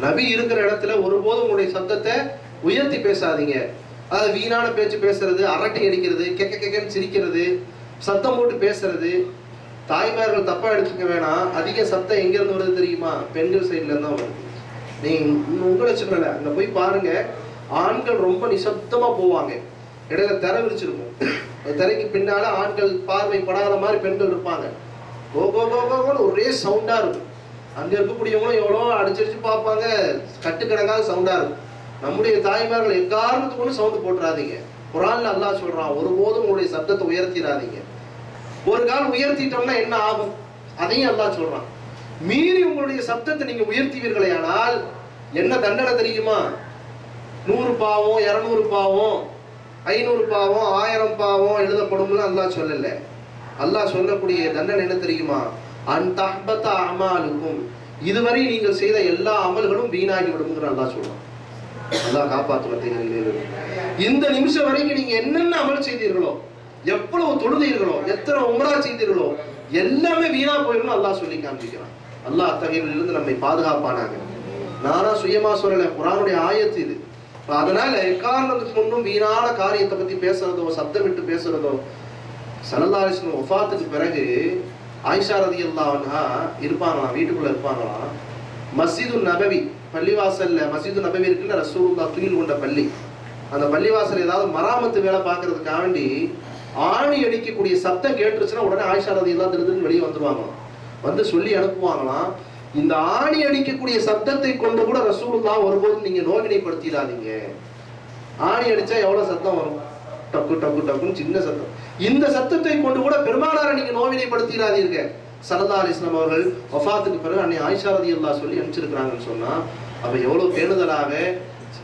நபி இருக்கிற இடத்துல ஒருபோதும் உங்களுடைய சப்தத்தை உயர்த்தி பேசாதீங்க. அதாவது வீணான பேச்சு பேசுறது, அரட்டை அடிக்கிறது, கெக்கன்னு சிரிக்கிறது, சத்தம் போட்டு பேசுறது. தாய்மார்கள் தப்பா எடுத்துக்க வேணாம். அதிக சத்தம் எங்க இருந்து வருது தெரியுமா? பெண்கள் சைட்ல இருந்து தான் வருது. நீங்க உங்களை சொல்லல, அங்க போய் பாருங்க, ஆண்கள் ரொம்ப நிசப்தமா போவாங்க. இடையில திரை விரிச்சிருக்கும், திரைக்கு பின்னால ஆண்கள் பார்வை படாத மாதிரி பெண்கள் இருப்பாங்க. கோ கோ கோ கோன்னு ஒரே சவுண்டா இருக்கும். அங்க இருக்கக்கூடியவங்களும் எவ்வளோ அடிச்சடிச்சு பார்ப்பாங்க, கட்டுக்கணக்காக சவுண்டா இருக்கும். நம்முடைய தாய்மார்கள் எக்காரணத்துக்கு ஒன்றும் சவுண்டு போட்டுறாதீங்க. குர்ஆன்ல அல்லாஹ் சொல்றான், ஒருபோதும் உங்களுடைய சப்தத்தை உயர்த்திடாதீங்க. ஒரு கால் உயர்த்திட்டோம்னா என்ன ஆகும் அதையும் அல்லாஹ் சொல்றான். மீறி உங்களுடைய சப்தத்தை நீங்க உயர்த்துவீர்களே ஆனால் என்ன தண்டனை தெரியுமா? 100 பாவம், 200 பாவம், 500 பாவம், 1000 பாவம் எழுதப்படும்னு அல்லாஹ் சொல்லல. அல்லாஹ் சொல்லக்கூடிய தண்டனை என்ன தெரியுமா? அன்தஹ்பத அமாலுக்கும், இதுவரை நீங்கள் செய்த எல்லா அமல்களும் வீணாகி விடும்ங்கிற அல்லாஹ் சொல்றான். அல்லாஹ் காப்பாற்றுவதற்கு இந்த நிமிஷம் வரைக்கும் நீங்க என்னென்ன அமல் செய்தீர்களோ, எவ்வளவு தொழுதீர்களோ, எத்தனை உம்ரா செய்தீர்களோ, எல்லாமே வீணா போயிடும் அல்லாஹ் சொல்லி காண்பிக்கிறான். அல்லாஹ் அத்தகையிலிருந்து நம்மை பாதுகாப்பானாங்க. நானா சுயமா சொல்லல, குர்ஆனுடைய ஆயத்து இது. அதனால எக்காரணத்துக்கு முன்னும் வீணான காரியத்தை பத்தி பேசுறதோ, சத்தமிட்டு பேசுறதோ. ஸல்லல்லாஹு அலைஹி வஸல்லம் வஃபாத்துக்கு பிறகு ஆயிஷா ரலியல்லாஹு அன்ஹா இருப்பாங்களாம், வீட்டுக்குள்ள இருப்பாங்களாம். மஸ்ஜிது நபவி, பள்ளிவாசல்ல மஸ்ஜிது நபவி இருக்குல்ல, ரசூலுல்லாஹ் தூக்கில் கொண்ட பள்ளி. அந்த பள்ளிவாசல் ஏதாவது மராமத்து வேலை பார்க்கறதுக்காக வேண்டி ஆணி அடிக்கக்கூடிய சத்தம் கேட்டுருச்சுன்னா உடனே ஆயிஷா ரலியல்லாஹு திருதுன்னு வெளியே வந்துருவாங்களாம். வந்து சொல்லி அனுப்புவாங்களாம், இந்த ஆணி அடிக்கக்கூடிய சத்தத்தை கொண்டு கூட ரசூலுல்லாஹ் ஒருபோதும் நீங்க நோவினைப்படுத்திடாதீங்க. ஆணி அடிச்சா எவ்வளவு சத்தம் வரும்? டக்கு டக்கு டக்குன்னு சின்ன சத்தம். இந்த சத்தத்தை கொண்டு கூட பெருமானாரை நீங்க நோவினைப்படுத்திடாதீங்க. ஸல்லல்லாஹு அலைஹி வஸல்லம் அவர்கள் வஃபாத்துக்கு பிறகு அன்னை ஆயிஷா ரலியல்லாஹு சொல்லி அனுப்பிச்சிருக்கிறாங்கன்னு சொன்னா, அப்ப எவ்வளவு பேணுதலாக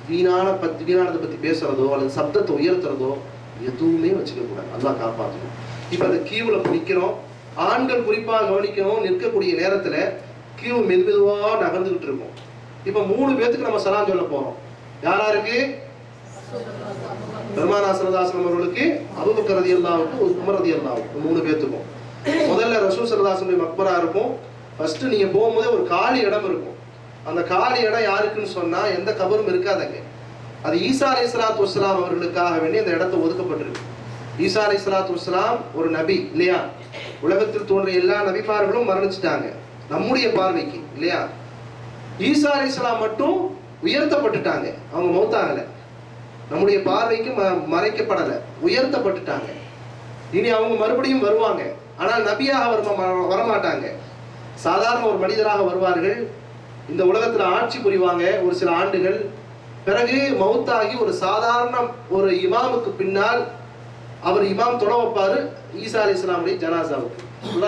வீணானதை பத்தி பேசுறதோ அல்லது சப்தத்தை உயர்த்துறதோ எதுவுமே வச்சுக்க கூடாது. அல்லாஹ் காப்பாற்றணும். இப்ப அந்த கியூல நிக்கிறோம், ஆண்கள் குறிப்பாக கவனிக்கணும். நிற்கக்கூடிய நேரத்துல கியூ மெதுவா நகர்ந்துகிட்டு இருக்கும். இப்ப 3 பேத்துக்கு நம்ம சலாம் சொல்ல போறோம். யாராருக்கு? பெருமானார் ஸல்லல்லாஹு அலைஹி வஸல்லம் அவர்களுக்கு, அபூபக்கர் ரலியல்லாஹுக்கு, உமர் ரலியல்லாஹுக்கு, 3 பேத்துக்கும். முதல்ல ரசூல் ஸல்லல்லாஹு அலைஹி வஸல்லம் மக்பரா இருக்கும். ஃபர்ஸ்ட் நீங்க போகும்போது ஒரு காலி இடம் இருக்கும். அந்த காலி இடம் யாருக்குன்னு சொன்னா எந்த கபரும் இருக்காதங்க. அது ஈசா அலைஹிஸ்ஸலாத்து வஸ்ஸலாம் அவர்களுக்காக வேண்டி அந்த இடத்தை ஒதுக்கப்பட்டிருக்கு. ஈசா அலைஹிஸ்ஸலாத்து வஸ்ஸலாம் ஒரு நபி இல்லையா? உலகத்தில் தோன்றிய எல்லா நபிமார்களும் மரணிச்சிட்டாங்க நம்முடைய பார்வைக்கு இல்லையா? ஈசா அலைஹிஸ்ஸலாம் மட்டும் உயர்த்தப்பட்டுட்டாங்க, அவங்க மௌத்தாகல. நம்முடைய பார்வைக்கு மறைக்கப்படல, உயர்த்தப்பட்டுட்டாங்க. இனி அவங்க மறுபடியும் வருவாங்க, ஆனால் நபியாக வரமாட்டாங்க. சாதாரண ஒரு மனிதராக வருவார்கள். இந்த உலகத்துல ஆட்சி புரிவாங்க ஒரு சில ஆண்டுகள். பிறகு மௌத்தாகி ஒரு சாதாரண ஒரு இமாமுக்கு பின்னால் அவர் இமாம் தொட வைப்பாரு ஈசா அலைஹிஸ்ஸலாமுடைய ஜனாசாவுக்கு.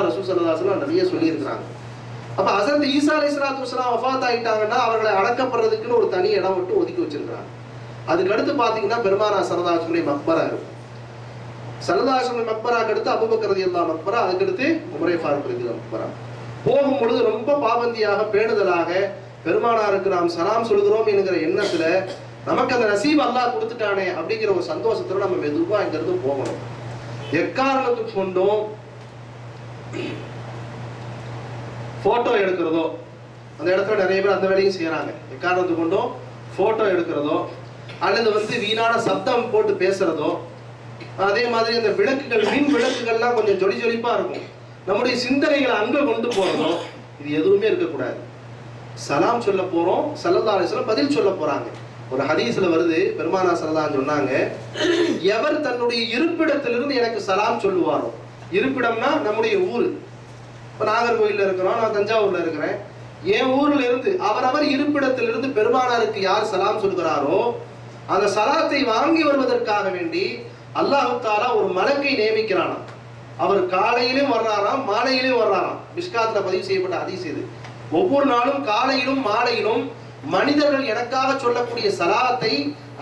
ரசூல் ஸல்லல்லாஹு அலைஹி வஸல்லம் நிறைய சொல்லி இருக்கிறாங்க. அப்ப ஹஸரத் ஈசா அலைஹிஸ்ஸலாத்து வஸ்ஸலாம் வஃபாத் ஆயிட்டாங்கன்னா அவர்களை அடக்கப்படுறதுக்குன்னு ஒரு தனி இடம் மட்டும் ஒதுக்கி வச்சிருக்காங்க. அதுக்கு அடுத்து பாத்தீங்கன்னா பெருமானார் ஸல்லல்லாஹு அலைஹி வஸல்லம் மக்பரா இருக்கும். ஸல்லல்லாஹு அலைஹி வஸல்லம் மக்பராக்கு அடுத்து அபூபக்கர் ரலியல்லாஹு மக்பரா, அதுக்கு அடுத்து உமர் ஃபாரூக் ரலியல்லாஹு மக்பரா. போகும் பொழுது ரொம்ப பாபந்தியாக பேணுதலாக பெருமானாருக்கு நாம் சலாம் சொல்கிறோம் என்கிற எண்ணத்துல நமக்கு அந்த நசீப் அல்லாஹ் கொடுத்துட்டானே அப்படிங்கிற ஒரு சந்தோஷத்துல நம்ம மெதுவா இங்க இருந்து போகணும். எக்காரணத்துக்கு கொண்டும் போட்டோ எடுக்கிறதோ, அந்த இடத்துல நிறைய பேர் அந்த வேலையும் செய்யறாங்க. எக்காரணத்துக்கு கொண்டும் போட்டோ எடுக்கிறதோ அல்லது வீணான சப்தம் போட்டு பேசுறதோ, அதே மாதிரி அந்த விளக்குகள், மின் விளக்குகள்லாம் கொஞ்சம் ஜொலி ஜொலிப்பா இருக்கும், நம்முடைய சிந்தனைகளை அங்க கொண்டு போறதோ, இது எதுவுமே இருக்கக்கூடாது. சலாம் சொல்ல போறோம், ஸல்லல்லாஹு அலைஹி வஸல்லம் பதில் சொல்ல போறாங்க. ஒரு ஹதீஸ்ல வருது, பெருமானார் ஸல்லல்லாஹு அலைஹி சொன்னாங்க, எவர் தன்னுடைய இருப்பிடத்திலிருந்து எனக்கு சலாம் சொல்லுவாரோ, இருப்பிடம்னா நம்முடைய ஊர். இப்ப நாகர்கோயில்ல இருக்கிறோம், நான் தஞ்சாவூர்ல இருக்கிறேன். என் ஊர்ல இருந்து அவரவர் இருப்பிடத்திலிருந்து பெருமானாருக்கு யார் சலாம் சொல்கிறாரோ அந்த சலாத்தை வாங்கி வருவதற்காக வேண்டி அல்லாஹ் தஆலா ஒரு மலக்கை நியமிக்கிறானாம். அவர் காலையிலும் வர்றாராம், மாலையிலும் வர்றாராம். மிஷ்காத்துல பதிவு செய்யப்பட்ட ஹதீஸ் இது. ஒவ்வொரு நாளும் காலையிலும் மாலையிலும் மனிதர்கள் எனக்காக சொல்லக்கூடிய சலாத்தை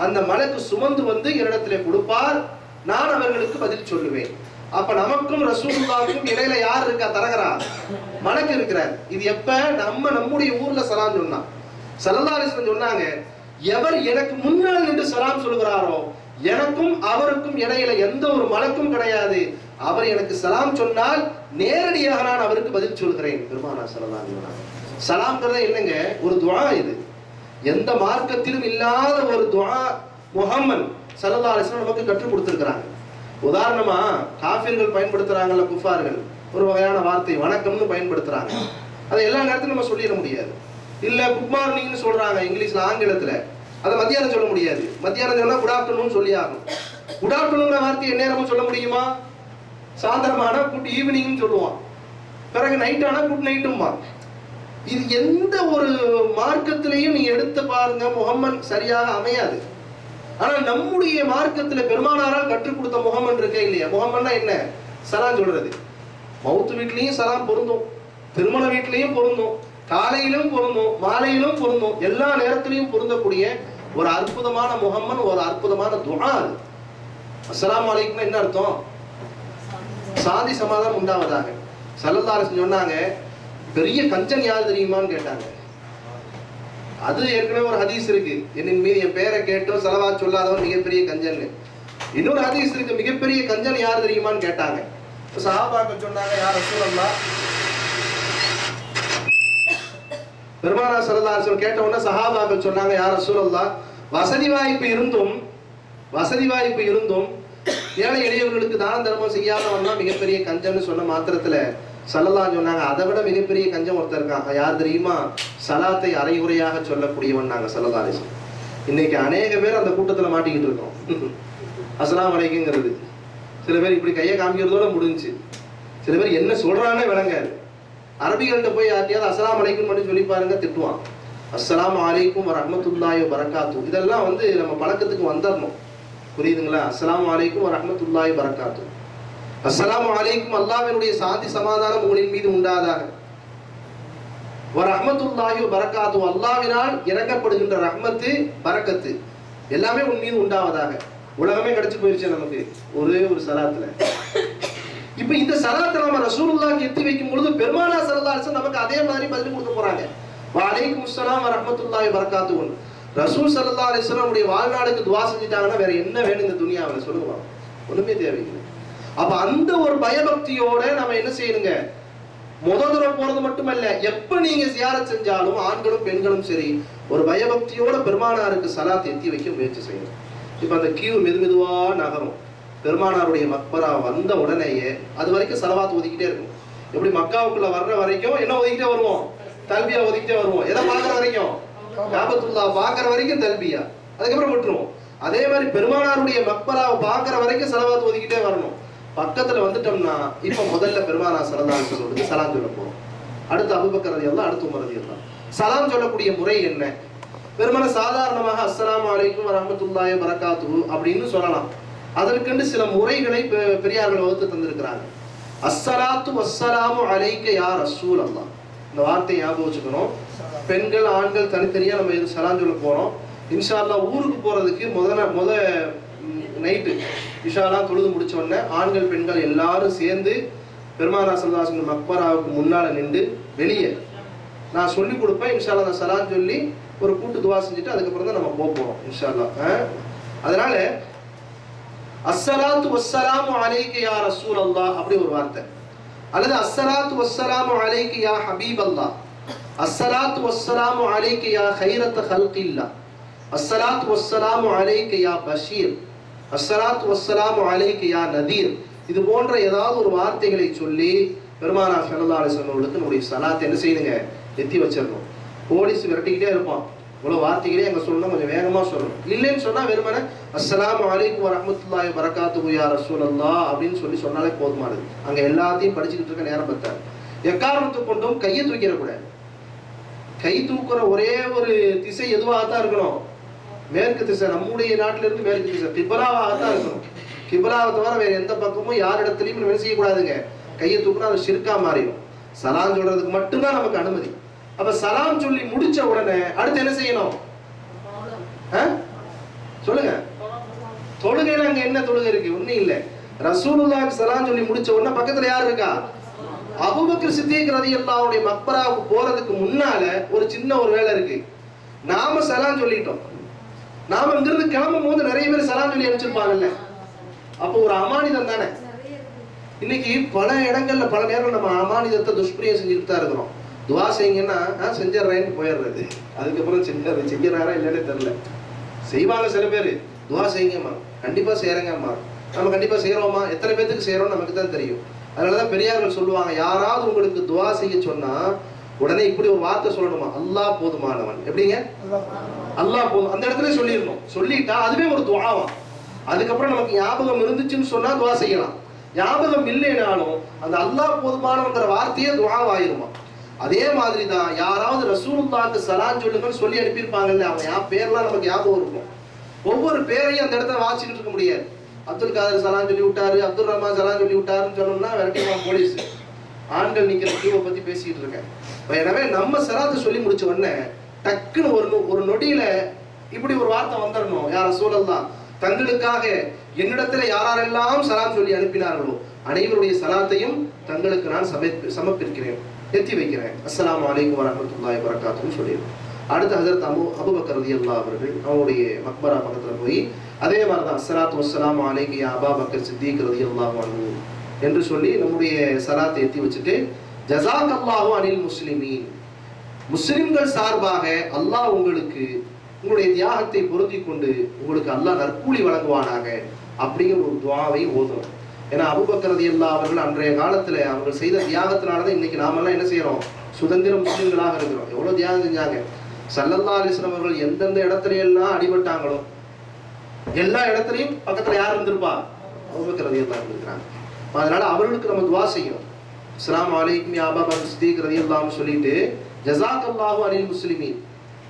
அந்த மலக்கு சுமந்து வந்து என்னிடத்திலே கொடுப்பார், நான் அவர்களுக்கு பதில் சொல்லுவேன். அப்ப நமக்கும் ரசூலுல்லாஹ்வுக்கும் இடையில யார் இருக்கா? தரகரா மலக்கு இருக்கிறார். இது எப்ப? நம்முடைய ஊர்ல சலாம் சொன்னா. ஸல்லல்லாஹு அலைஹி வஸல்லம் சொன்னாங்க, எவர் எனக்கு முன்னால் நின்று சலாம் சொல்கிறாரோ எனக்கும் அவருக்கும் இடையில எந்த ஒரு மலக்கும் கிடையாது. அவர் எனக்கு சலாம் சொன்னால் நேரடியாக நான் அவருக்கு பதில் சொல்கிறேன். பெருமானார் ஸல்லல்லாஹு அலைஹி வஸல்லம் சலாம்ங்கிறத என்னங்க? ஒரு துஆ. இது எந்த மார்க்கத்திலும் இல்லாத ஒரு துஆ முஹம்மது ஸல்லல்லாஹு அலைஹி வஸல்லம் நமக்கு கற்றுக் கொடுத்திருக்கிறாங்க. உதாரணமா காஃபிர்கள் பயன்படுத்துறாங்கல்ல, குஃபார்கள், ஒரு வகையான வார்த்தை வணக்கம்னு பயன்படுத்துறாங்க. அதை எல்லா நேரத்திலும் நம்ம சொல்லிட முடியாது. இல்ல குட் மார்னிங்னு சொல்றாங்க இங்கிலீஷ்ல, ஆங்கிலத்துல, அதை மத்தியானம் சொல்ல முடியாது. மத்தியானம் சொன்னா குட் ஆஃப்டர்நூன் சொல்லி ஆகும். குட் ஆஃப்டர்நூன் வார்த்தை எந்நேரமும் சொல்ல முடியுமா? சாயந்தரமான குட் ஈவினிங்னு சொல்லுவான், பிறகு நைட் ஆனா குட் நைட்டுமா. இது எந்த ஒரு மார்க்கத்திலையும் நீ எடுத்து பாருங்க, முஹம்மது சரியாக அமையாது. ஆனா நம்முடைய மார்க்கத்துல பெருமானாரால் கற்றுக் கொடுத்த முஹம்மது இருக்கே இல்லையா? முஹம்மதுனா என்ன? சலாம் சொல்றது. மவுத்து வீட்லயும் சலாம் பொருந்தும், திருமண வீட்லயும் பொருந்தும், காலையிலும் பொருந்தும், மாலையிலும் பொருந்தும், எல்லா நேரத்திலையும் பொருந்தக்கூடிய ஒரு அற்புதமான முஹம்மது, ஒரு அற்புதமான துஆ அது. அஸ்ஸலாமு அலைக்கும் என்ன அர்த்தம்? சாந்தி சமாதானம் உண்டாவதாக. ஸல்லல்லாஹு அலைஹி வஸல்லம் சொன்னாங்க, பெரிய கஞ்சன் யார் தெரியுமான்னு கேட்டாங்க. அது ஏற்கனவே ஒரு ஹதீஸ் இருக்கு, என்னின் மீது என் பேரை கேட்டோ ஸலவாத் சொல்லாதவன் மிகப்பெரிய கஞ்சன். இன்னொரு ஹதீஸ் இருக்கு, மிகப்பெரிய கஞ்சன் யார் தெரியுமான்னு கேட்டாங்க. சஹாபாக்கள் சொன்னாங்க, யா ரசூலல்லாஹ். பெருமானார் ஸல்லல்லாஹு அலைஹி வஸல்லம் கேட்ட உடனே சஹாபாக்கள் சொன்னாங்க, யா ரசூலல்லாஹ், வசதி வாய்ப்பு இருந்தும் ஏழை எளியவர்களுக்கு தான தர்மம் செய்யாதவன் தான் மிகப்பெரிய கஞ்சன்னு சொன்ன மாத்திரத்துல ஸல்லல்லாஹு சொன்னாங்க, அதை விட மிகப்பெரிய கஞ்சம் ஒருத்தர் இருக்கான். யார் தெரியுமா? சலாத்தை அரைகுறையாக சொல்லக்கூடியவன். நாங்க ஸல்லல்லாஹு அலைஹி வஸல்லம் இன்னைக்கு அநேக பேர் அந்த கூட்டத்துல மாட்டிக்கிட்டு இருக்கோம். அஸ்ஸலாமு அலைக்கும்ங்கிறது சில பேர் இப்படி கையை காமிக்கிறதோட முடிஞ்சு. சில பேர் என்ன சொல்றானே விளங்காது. அரபிகள்கிட்ட போய் யார்ட்டையாவது அஸ்ஸலாமு அலைக்கும் மட்டும் சொல்லி பாருங்க, திட்டுவான். அஸ்ஸலாமு அலைக்கும் வரஹ்மத்துல்லாஹி வபரகாத்துஹு, இதெல்லாம் நம்ம பழக்கத்துக்கு வந்துடணும். புரியுதுங்களா? அஸ்ஸலாமு அலைக்கும் வரஹ்மத்துல்லாஹி வபரகாத்துஹு. அஸ்ஸலாமு அலைக்கும், அல்லாஹ்வினுடைய சாந்தி சமாதானம் உங்களின் மீது உண்டாதாக. வரஹ்மத்துல்லாஹி வபரகாத்துஹு, அல்லாஹ்வினால் இறக்கப்படுகின்ற ரஹ்மத்து, பரக்கத்து எல்லாமே உன் மீது உண்டாவதாக. உலகமே கிடைச்சு போயிருச்சு நமக்கு ஒரே ஒரு சலாத்துல. இப்ப இந்த சலாத்தை நம்ம ரசூலுல்லாஹ்க்கு எத்தி வைக்கும் பொழுது பெருமானார் ஸல்லல்லாஹு அலைஹி வஸல்லம் நமக்கு அதே மாதிரி பதில் கொடுத்து போறாங்க. வஅலைக்கும் அஸ்ஸலாம் வரஹ்மத்துல்லாஹி வபரகாத்துஹு. ரசூல் ஸல்லல்லாஹு அலைஹி வஸல்லம் உடைய வாழ்நாளுக்கு துஆ செஞ்சிட்டாங்கன்னா வேற என்ன வேணும் இந்த துனியாவில்? சொல்லுங்க, ஒண்ணுமே தேவையில்லை. அப்ப அந்த ஒரு பயபக்தியோட நம்ம என்ன செய்யணுங்க? முதல்ல போறது மட்டுமல்ல, எப்ப நீங்க ஜியாரத் செஞ்சாலும் ஆண்களும் பெண்களும் சரி, ஒரு பயபக்தியோட பெருமானாருக்கு சலாத் எத்தி வைக்க முயற்சி செய்யணும். இப்ப அந்த கியூ மெதுவா நகரும். பெருமானாருடைய மக்பரா வந்த உடனேயே அது வரைக்கும் சலவாத் ஒதுக்கிட்டே இருக்கும். எப்படி மக்காவுக்குள்ள வர்ற வரைக்கும் என்ன ஒதுக்கிட்டே வருவோம்? தல்பியா ஒதுக்கிட்டே வருவோம். எதை பார்க்கற வரைக்கும்? காபத்துல்லா பார்க்கற வரைக்கும் தல்பியா, அதுக்கப்புறம் விட்டுருவோம். அதே மாதிரி பெருமானாருடைய மக்பராவை பார்க்கற வரைக்கும் சலவாத் ஒதுக்கிட்டே வரணும். பக்கத்துல வந்துட்டோம்னா இப்ப முதல்ல பெருமானார் ஸல்லல்லாஹு அலைஹி வஸல்லம் சலாம் சொல்ல போறோம். அடுத்து அபூபக்கர் ரலியல்லாஹு, அடுத்து உமர் ரலியல்லாஹு. சலாம் சொல்லக்கூடிய முறை என்ன? வெறுமனே சாதாரணமாக அஸ்ஸலாமு அலைக்கும் வரஹ்மத்துல்லாஹி வபரகாத்துஹு அப்படின்னு சொல்லலாம். அதற்கென்று சில முறைகளை பெரியார்கள் வகுத்து தந்திருக்கிறாங்க. அஸ்ஸலாத்து வஸ்ஸலாமு அலைக்க யா ரசூலல்லாஹ், இந்த வார்த்தையை ஞாபகம் வச்சுக்கணும். பெண்கள் ஆண்கள் தனித்தனியா நம்ம இது சலாம் சொல்ல போறோம். இன்ஷா அல்லாஹ் ஊருக்கு போறதுக்கு முத நைட்டு இஷாலாம் தொழுது முடிச்ச உடனே ஆண்கள் பெண்கள் எல்லாரும் சேர்ந்து பெருமானார் ஸல்லல்லாஹு அலைஹி வஸல்லம் மக்பராவுக்கு முன்னால நின்று வெளியே நான் சொல்லி கொடுப்பேன். இன்ஷா அல்லாஹ் சலாம் சொல்லி ஒரு கூட்டு துவா செஞ்சுட்டு அதுக்கப்புறம் தான் நம்ம போறோம் இன்ஷா அல்லாஹ். அதனால அஸ்ஸலாத்து வஸ்ஸலாமு அலைக்க யா ரசூலல்லாஹ் அப்படி ஒரு வார்த்தை, அல்லது அஸ்ஸலாத்து வஸ்ஸலாமு அலைக்க யா ஹபீபல்லாஹ், அஸ்ஸலாத்து வஸ்ஸலாமு அலைக்க யா கைரத் ஹல்கில்லாஹ், அஸ்ஸலாத்து வஸ்ஸலாமு அலைக்க யா பஷீர், அஸ்ஸலாத்து வஸ்ஸலாமு அலைக்க யா நதீர். இது போன்ற ஏதாவது ஒரு வார்த்தைகளை சொல்லி பெருமானார் ஸல்லல்லாஹு அலைஹி வஸல்லம் நம்முடைய சலாத்தை என்ன செய்யணுங்க? எத்தி வச்சிடணும். போலீஸ் விரட்டிக்கிட்டே இருப்பான், இவ்வளவு வார்த்தைகளே அங்க சொல்லணும், கொஞ்சம் வேகமா சொல்லணும். இல்லைன்னு சொன்னா வெறுமனே அஸ்ஸலாமு அலைக்கும் வரஹ்மத்துல்லாஹி வபரகாத்துஹு யா ரசூலல்லாஹ் அப்படின்னு சொல்லி சொன்னாலே போதுமானது. அங்க எல்லாத்தையும் படிச்சுக்கிட்டு இருக்க நேரம் பத்தாது. எக்காரணத்தை கொண்டும் கையை தூக்கிடக்கூடாது. கை தூக்குற ஒரே ஒரு திசை எதுவாகத்தான் இருக்கணும்? மேற்கு திசை. நம்முடைய நாட்டில இருந்து மேற்கு திசை கிப்லாவாகத்தான் இருக்கணும். கிப்லாவை தவிர வேற எந்த பக்கமும் யாரிடத்திலையும் என்ன செய்யக்கூடாதுங்க? கையை தூக்குனா அது ஷிர்கா மாறிடும். சலாம் சொல்றதுக்கு மட்டும்தான் நமக்கு அனுமதி. அப்ப சலாம் சொல்லி முடிச்ச உடனே அடுத்து என்ன செய்யணும்? சொல்லுங்க. தொழுகையில அங்க என்ன தொழுகை இருக்கு? ஒண்ணும் இல்ல. ரசூலுல்லாஹ்க்கு சலாம் சொல்லி முடிச்ச உடனே பக்கத்துல யார் இருக்கா? அபூபக்கர் சித்திக் ரலியல்லாஹுடைய மக்பராவுக்கு போறதுக்கு முன்னால ஒரு சின்ன ஒரு வேலை இருக்கு. நாம சலாம் சொல்லிட்டோம். நாம இங்கிருந்து கிளம்பும் போது நிறைய பேர் சலாம் சொல்லி அனுப்பிச்சிருப்பாங்கல்ல, அப்போ ஒரு அமானிதம் தானே. இன்னைக்கு பல இடங்கள்ல பல நேரம் நம்ம அமானிதத்தை துஷ்பிரியம் செஞ்சுட்டு தான் இருக்கிறோம். துவா செய்யுங்கன்னா செஞ்சிடறேன்னு போயிடுறது. அதுக்கப்புறம் செஞ்சிடறாரா இல்லைன்னு தெரியல. செய்வாங்க சில பேர், துவா செய்யுங்கம்மா, கண்டிப்பாக செய்கிறேங்கம்மா. நம்ம கண்டிப்பாக செய்கிறோமா, எத்தனை பேத்துக்கு செய்கிறோம் நமக்கு தான் தெரியும். அதனால தான் பெரியார்கள் சொல்லுவாங்க, யாராவது உங்களுக்கு துவா செய்ய சொன்னால் உடனே இப்படி ஒரு வார்த்தை சொல்லணுமா, அல்லாஹ் போதுமானவன். எப்படிங்க? அல்லாஹ் போதும். அந்த இடத்துல சொல்லிடணும். சொல்லிட்டா அதுவே ஒரு துவாவா. அதுக்கப்புறம் நமக்கு ஞாபகம் இருந்துச்சுன்னு சொன்னா துவா செய்யலாம். ஞாபகம் இல்லைனாலும் அந்த அல்லாஹ் போதுமானவங்கிற வார்த்தையே துவாவாயிருமா. அதே மாதிரி தான் யாராவது ரசூலுல்லாஹ்க்கு சலாம் சொல்லுங்கன்னு சொல்லி அனுப்பியிருப்பாங்கல்ல, அவங்க பேர்லாம் நமக்கு ஞாபகம் இருக்கும். ஒவ்வொரு பேரையும் அந்த இடத்துல வாசிக்கிட்டு இருக்க முடியாது. அப்துல் காதர் சலாம் சொல்லி விட்டாரு, அப்துல் ரஹ்மான் சலாம் சொல்லி விட்டாருன்னு சொன்னோம்னா விரட்டிடுவான் போலீஸ். ஆண்கள் நிக்கிற கியூவை பத்தி பேசிக்கிட்டு இருக்கேன். எனவே நம்ம சலாத்தை சொல்லி முடிச்ச உடனே டக்குன்னு ஒரு நொடியில இப்படி ஒரு வார்த்தை வந்துடணும், யார சூழல்லாம் தங்களுக்காக என்னிடத்துல யாரெல்லாம் சலாம் சொல்லி அனுப்பினார்களோ அனைவருடைய சலாத்தையும் தங்களுக்கு நான் சமர்ப்பிக்கிறேன், எத்தி வைக்கிறேன். அஸ்ஸலாமு அலைக்கும் வரஹ்மத்துல்லாஹி வபரகாத்துஹுன்னு சொல்லிடுறோம். அடுத்து ஹஜ்ரத் அபூபக்கர் ரலியல்லாஹு அவர்கள் அவருடைய மக்பரா பக்கத்துல போய் அதே மாதிரிதான் அஸ்ஸலாத்து வஸ்ஸலாமு அலைக்க யா அபா பக்கர் சித்திக் ரலியல்லாஹு அன்ஹு என்று சொல்லி நம்முடைய சலாத்தை எத்தி வச்சுட்டு ஜஸாக்கல்லாஹு அனில் முஸ்லிமீன், முஸ்லிம்கள் சார்பாக அல்லாஹ் உங்களுக்கு உங்களுடைய தியாகத்தை பொருந்தி கொண்டு உங்களுக்கு அல்லாஹ் நற்கூலி வழங்குவானாக அப்படிங்கிற ஒரு துஆவை ஓதுறோம். ஏன்னா அபூபக்கர் ரலியல்லாஹு அவர்கள் அன்றைய காலத்துல அவர்கள் செய்த தியாகத்தினாலதான் இன்னைக்கு நாமெல்லாம் என்ன செய்யறோம், சுதந்திர முஸ்லிம்களாக இருக்கிறோம். எவ்வளவு தியாகம் செஞ்சாங்க. ஸல்லல்லாஹு அலைஹி வஸல்லம் அவர்கள் எந்தெந்த இடத்துல எல்லாம் அடிபட்டாங்களோ எல்லா இடத்துலையும் பக்கத்துல யார் இருந்திருப்பா, அபூபக்கர் ரலியல்லாஹு இருந்திருக்கிறாங்க. அதனால அவர்களுக்கு நம்ம துஆ செய்யணும். அஸ்ஸலாமு அலைக்கும் யா அபா பக்கர் சித்திக் ரலியல்லாஹு சொல்லிட்டு ஜஸாக்கல்லாஹு அனில் முஸ்லிமீன்,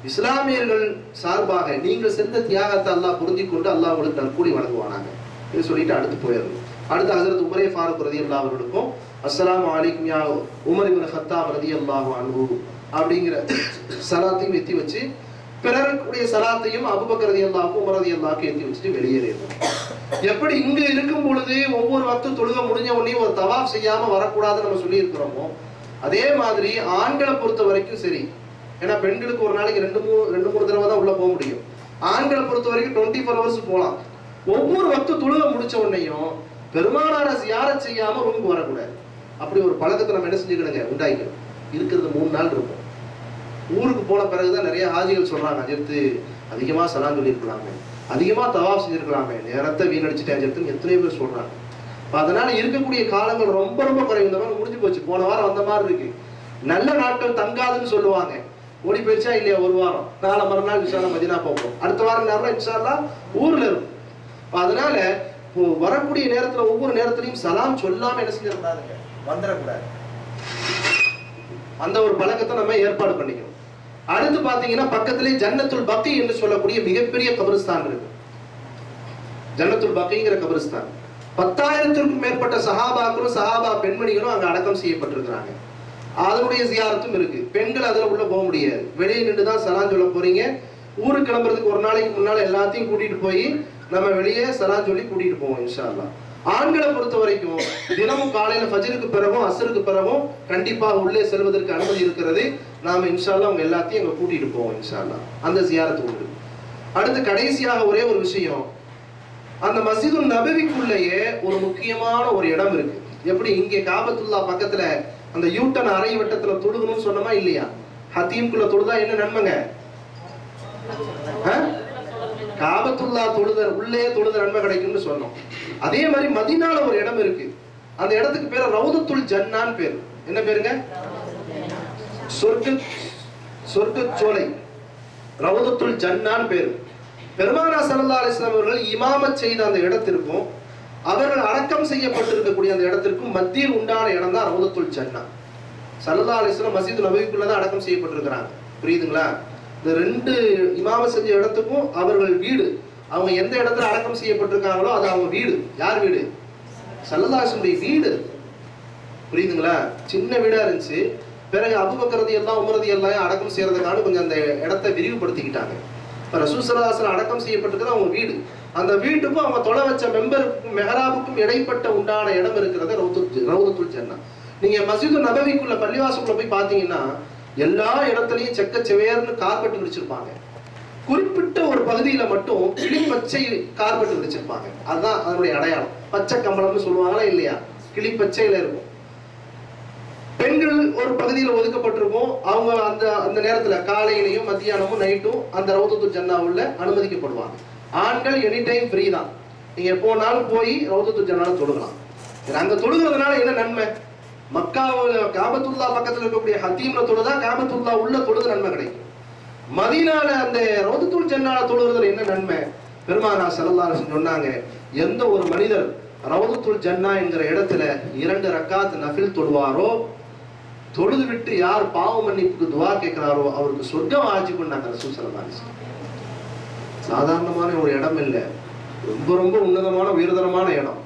இஸ்லாமியர்கள் சார்பாக நீங்கள் செஞ்ச தியாகத்தை அல்லாஹ் பொருந்தி கொண்டு அல்லாஹ் உங்களுக்கு நற்கூலி வழங்குவானாங்க இது சொல்லிட்டு அடுத்து போயிடணும். அடுத்து ஹஜ்ரத் உமரே ஃபாரூக் ரலியல்லாஹு அவர்களுக்கும் அஸ்ஸலாமு அலைக்கும் யா உமர் இப்னு கத்தாப் ரலியல்லாஹு அன்ஹு அப்படிங்கிற சலாத்தையும் எத்தி வச்சு பிறருடைய சலாத்தையும் அபூபக்கர் ரலியல்லாஹு உமர் ரலியல்லாஹு எத்தி வச்சுட்டு வெளியேறிடணும். எப்படி இங்க இருக்கும் பொழுது ஒவ்வொரு வக்து தொழுக முடிஞ்ச உடனே ஒரு தவாப் செய்யாம வரக்கூடாதுன்னு நம்ம சொல்லி இருக்கிறோமோ அதே மாதிரி ஆண்களை பொறுத்த வரைக்கும் சரி. ஏன்னா பெண்களுக்கு ஒரு நாளைக்கு ரெண்டு மூணு தடவை தான் உள்ள போக முடியும். ஆண்களை பொறுத்த வரைக்கும் 24 hours போகலாம். ஒவ்வொரு வக்து தொழுக முடிச்ச உடனேயும் பெருமானார ஜியாரத் செய்யாம ரூமுக்கு வரக்கூடாது. அப்படி ஒரு பழக்கத்தை நம்ம என்ன செஞ்சுக்கணுங்க, உண்டாக்கணும். இருக்கிறது 3 நாள் இருக்கும். ஊருக்கு போன பிறகுதான் நிறைய ஹாஜிகள் சொல்றாங்க, அஜர்த்து அதிகமா சலாம் சொல்லியிருக்கலாமே, அதிகமா தவாப் செஞ்சிருக்கலாமே, நேரத்தை வீணடிச்சுட்டு அஜர்த்துன்னு எத்தனை பேர் சொல்றாங்க. அதனால இருக்கக்கூடிய காலங்கள் ரொம்ப ரொம்ப குறைவு. இந்த மாதிரி முடிஞ்சு போச்சு. போன வாரம் வந்த மாதிரி இருக்கு. நல்ல நாட்கள் தங்காதுன்னு சொல்லுவாங்க. ஓடி போயிடுச்சா இல்லையா, ஒரு வாரம், நாளை மறுநாள் இன்ஷா அல்லாஹ் மதீனா போகும், அடுத்த வாரம் நேரம் இன்ஷா அல்லாஹ் ஊர்ல இருக்கும். அதனால வரக்கூடிய நேரத்துல ஒவ்வொரு நேரத்திலையும் சலாம் சொல்லாம என்ன செஞ்சிடக்கூடாதுங்க, வந்துடக்கூடாது. அந்த ஒரு பழக்கத்தை நம்ம ஏற்பாடு பண்ணிக்கணும். அடுத்து பாத்தீங்கன்னா பக்கத்திலே ஜன்னத்துல் பக்கி என்று சொல்லக்கூடிய மிகப்பெரிய கபரிஸ்தான் இருக்கு. ஜன்னத்துல் பக்கிங்கிற கபரிஸ்தான் 10,000க்கும் மேற்பட்ட சஹாபாக்களும் சஹாபா பெண்மணிகளும் அங்க அடக்கம் செய்யப்பட்டிருக்கிறாங்க. அதனுடைய ஜியாரத்தும் இருக்கு. பெண்கள் அதுல உள்ள போக முடியாது. வெளியே நின்று தான் சலாம் சொல்ல போறீங்க. ஊருக்கு கிளம்புறதுக்கு ஒரு நாளைக்கு முன்னால எல்லாத்தையும் கூட்டிட்டு போய் நம்ம வெளியே சலாம் சொல்லி கூட்டிட்டு போவோம் இன்ஷா அல்லாஹ். ஆண்களை பொறுத்த வரைக்கும் தினமும் காலையில ஃபஜ்ருக்கு பிறகும் அஸ்ருக்கு பிறகும் கண்டிப்பாக உள்ளே செல்வதற்கு அனுமதி இருக்கிறது. நாம இன்ஷா அல்லாஹ் அவங்க எல்லாத்தையும் அங்க கூட்டிட்டு போவோம் இன்ஷா அல்லாஹ். அந்த ஜியாரத்து உண்டு. அடுத்து கடைசியாக ஒரே ஒரு விஷயம், அந்த மஸ்ஜிதுன் நபவிக்குள்ளேயே ஒரு முக்கியமான ஒரு இடம் இருக்கு. எப்படி இங்கே காபத்துல்லா பக்கத்துல அந்த யூட்டன் அரை வட்டத்துல தொழுகணும்னு சொன்னமா இல்லையா, ஹத்தீம்குள்ள தொழுதா என்ன நன்மைங்க, காபத்துல்லா தொழுதல் உள்ளே தொழுத நன்மை கிடைக்கும்னு சொன்னோம். அதே மாதிரி மதீனால ஒரு இடம் இருக்கு. அந்த இடத்துக்கு பேரு ரவுதத்துல் ஜன்னான்னு பேரு. என்ன பேருங்க, சொர்க்க சோலை, ரவுதத்துல் ஜன்னான்னு பேரு. பெருமானார் ஸல்லல்லாஹு அலைஹி வஸல்லம் அவர்கள் இமாமத் செய்த அந்த இடத்திற்கும் அவர்கள் அடக்கம் செய்யப்பட்டிருக்கக்கூடிய அந்த இடத்திற்கும் மத்தியில் உண்டான இடம் தான் ரவுதத்துல் ஜன்னா. ஸல்லல்லாஹு அலைஹி வஸல்லம் மஸ்ஜித் நபவிக்குள்ள தான் அடக்கம் செய்யப்பட்டிருக்கிறாங்க. புரியுதுங்களா? இந்த 2 இமாமத் செஞ்ச இடத்துக்கும் அவர்கள் வீடு, அவங்க எந்த இடத்துல அடக்கம் செய்யப்பட்டிருக்காங்களோ அது அவங்க வீடு. யார் வீடு? ஸல்லல்லாஹு அலைஹி வஸல்லம் வீடு. புரியுதுங்களா? சின்ன வீடா இருந்துச்சு. பிறகு அபூபக்கர் ரலியல்லாஹு உமர் ரலியல்லாஹு அடக்கம் செய்யறதுக்கான கொஞ்சம் அந்த இடத்தை விரிவுபடுத்திக்கிட்டாங்க. ரசூல் ஸல்லல்லாஹு அலைஹி வஸல்லம் அடக்கம் செய்யப்பட்டிருக்கிறது அவங்க வீடு. அந்த வீட்டுக்கும் அவங்க தொலை வச்ச மெம்பருக்கும் மெஹராபுக்கும் இடைப்பட்ட உண்டான இடம் இருக்கிறது ரவுதத்துல் ஜன்னா. நீங்க மஸ்ஜிது நபவிக்குள்ள பள்ளிவாசலுக்குள்ள போய் பாத்தீங்கன்னா எல்லா இடத்துலயும் செக்க செவேர்னு கார்பெட் விரிச்சிருப்பாங்க. குறிப்பிட்ட ஒரு பகுதியில மட்டும் கிளி பச்சை கார்பெட் விரிச்சிருப்பாங்க. அதுதான் அதனுடைய அடையாளம். பச்சை கம்பளம்னு சொல்லுவாங்களா இல்லையா, கிளி பச்சையில இருக்கும். பெண்கள் ஒரு பகுதியில் ஒதுக்கப்பட்டிருக்கும். அவங்க அந்த அந்த நேரத்துல காலையிலையும் மத்தியானமும் நைட்டும் அந்த ரௌதத்துல் ஜன்னா உள்ள அனுமதிக்கப்படுவாங்க. ஆண்கள் எனி டைம் ஃப்ரீ தான். நீங்க எப்போனாலும் போய் ரௌதத்துல் ஜன்னால தொழுகலாம். அங்க தொழுகிறதுனால என்ன நன்மை? மக்காவில் காபத்துல்லா பக்கத்துல இருக்கக்கூடிய ஹத்தீம்ல தொழுதா காபத்துல்லா உள்ள தொழுது நன்மை கிடைக்கும். மதீனால அந்த ரௌதத்துல் ஜன்னால தொழுகிறதுல என்ன நன்மை? பெருமானார் ஸல்லல்லாஹு அலைஹி வஸல்லம் சொன்னாங்க, எந்த ஒரு மனிதர் ரௌதத்துல் ஜன்னா என்கிற இடத்துல 2 ரக்காத் நஃபில் தொழுவாரோ, தொழுது விட்டு யார் பாவ மன்னிப்புக்கு துவா கேட்கிறாரோ அவருக்கு சொர்க்கம் வாஜிப் பண்ணாங்க ரசூல் ஸல்லல்லாஹு அலைஹி வஸல்லம். சாதாரணமான ஒரு இடம் இல்லை, ரொம்ப ரொம்ப உன்னதமான உயர்தரமான இடம்.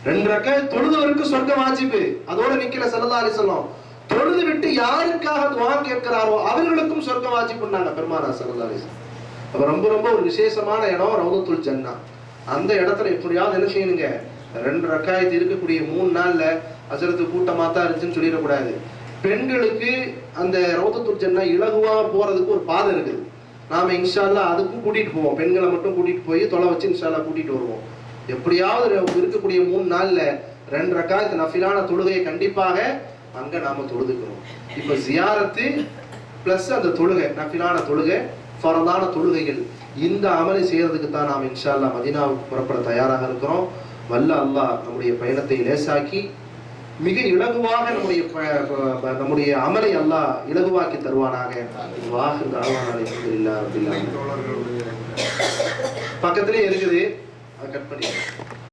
2 ரக்காத் தொழுதவருக்கு சொர்க்கம் வாஜிப். அதோட நிக்கல ஸல்லல்லாஹு அலைஹி வஸல்லம். தொழுது விட்டு யாருக்காக துவா கேட்கிறாரோ அவர்களுக்கும் சொர்க்கம் வாஜிப் பண்ணாங்க பெருமானார் ஸல்லல்லாஹு அலைஹி வஸல்லம். அப்ப ரொம்ப ரொம்ப ஒரு விசேஷமான இடம் ரௌதத்துல் ஜன்னா. அந்த இடத்துல எப்படியாவது என்ன செய்யணுங்க, 2 ரக்காயத்து இருக்கக்கூடிய 3 நாள்ல ஹஜ்ரத்து கூட்டமா தான் இருந்துச்சுன்னு சொல்லிடக்கூடாது. பெண்களுக்கு அந்த ரௌதத்துல் ஜன்னா இலகுவா போறதுக்கு ஒரு பாதை இருக்குது. நாம இன்ஷா அல்லாஹ் அதுக்கும் கூட்டிட்டு போவோம். பெண்களை மட்டும் கூட்டிட்டு போய் தொலை வச்சு இன்ஷா அல்லாஹ் கூட்டிட்டு வருவோம். எப்படியாவது இருக்கக்கூடிய 3 நாள்ல 2 ரக்காயத்து நஃபிலான தொழுகையை கண்டிப்பாக அங்க நாம தொழுதுக்கணும். இப்ப ஜியாரத்து பிளஸ் அந்த தொழுகை நஃபிலான தொழுகை ஃபரதான தொழுகைகள், இந்த அமலை செய்யறதுக்கு தான் நாம் இன்ஷா அல்லாஹ் மதீனாவுக்கு புறப்பட தயாராக இருக்கிறோம். வல்ல அல்லாஹ் நம்முடைய பயணத்தை லேசாக்கி மிக இலகுவாக நம்முடைய அமலை அல்லாஹ் இலகுவாக்கி தருவானாக. பக்கத்திலே இருக்குது, அதை கட் பண்ணி